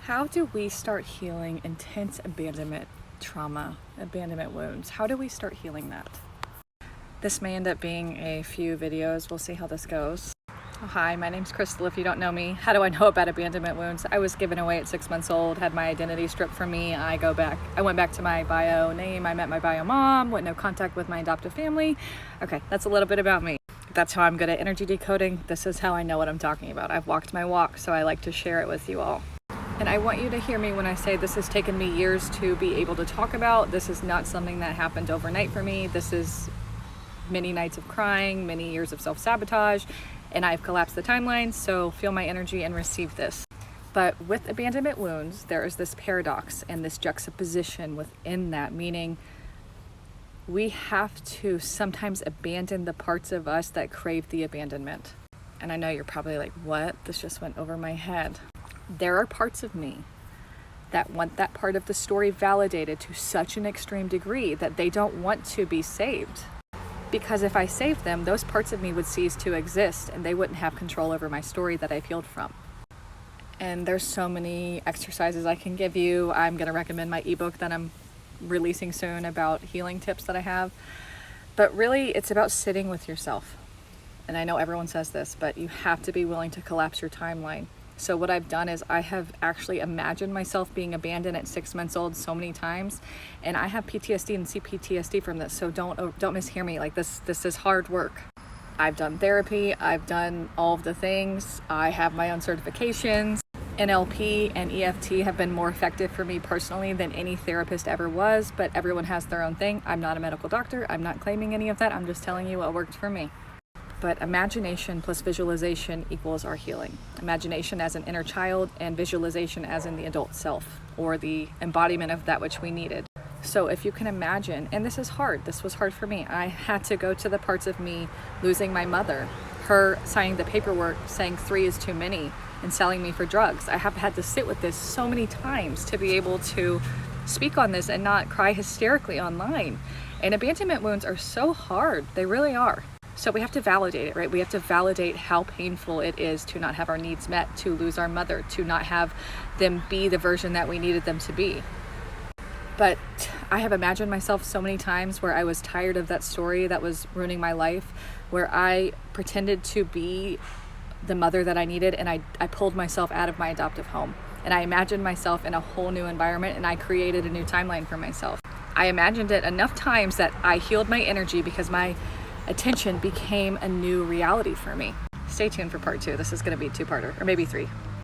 How do we start healing intense abandonment trauma, abandonment wounds? How do we start healing that? This may end up being a few videos. We'll see how this goes. Oh, hi, my name's Crystal. If you don't know me, how do I know about abandonment wounds? I was given away at 6 months old, had my identity stripped from me. I went back to my bio name. I met my bio mom, went no contact with my adoptive family. Okay, that's a little bit about me. That's how I'm good at energy decoding. This is how I know what I'm talking about. I've walked my walk, so I like to share it with you all. And I want you to hear me when I say this has taken me years to be able to talk about. This is not something that happened overnight for me. This is many nights of crying, many years of self-sabotage, and I've collapsed the timeline, so feel my energy and receive this. But with abandonment wounds, there is this paradox and this juxtaposition within that, meaning we have to sometimes abandon the parts of us that crave the abandonment. And I know you're probably like, what? This just went over my head. There are parts of me that want that part of the story validated to such an extreme degree that they don't want to be saved. Because if I saved them, those parts of me would cease to exist and they wouldn't have control over my story that I've healed from. And there's so many exercises I can give you. I'm going to recommend my ebook that I'm releasing soon about healing tips that I have. But really, it's about sitting with yourself. And I know everyone says this, but you have to be willing to collapse your timeline. So what I've done is I have actually imagined myself being abandoned at 6 months old so many times, and I have PTSD and CPTSD from this. So don't mishear me. Like this is hard work. I've done therapy. I've done all of the things. I have my own certifications. NLP and EFT have been more effective for me personally than any therapist ever was, but everyone has their own thing. I'm not a medical doctor. I'm not claiming any of that. I'm just telling you what worked for me. But imagination plus visualization equals our healing. Imagination as an inner child and visualization as in the adult self, or the embodiment of that which we needed. So if you can imagine, and this is hard, this was hard for me. I had to go to the parts of me losing my mother, her signing the paperwork saying 3 is too many and selling me for drugs. I have had to sit with this so many times to be able to speak on this and not cry hysterically online. And abandonment wounds are so hard, they really are. So we have to validate it, right? We have to validate how painful it is to not have our needs met, to lose our mother, to not have them be the version that we needed them to be. But I have imagined myself so many times where I was tired of that story that was ruining my life, where I pretended to be the mother that I needed, and I pulled myself out of my adoptive home. And I imagined myself in a whole new environment, and I created a new timeline for myself. I imagined it enough times that I healed my energy because my attention became a new reality for me. Stay tuned for part 2. This is going to be a 2-parter, or maybe 3.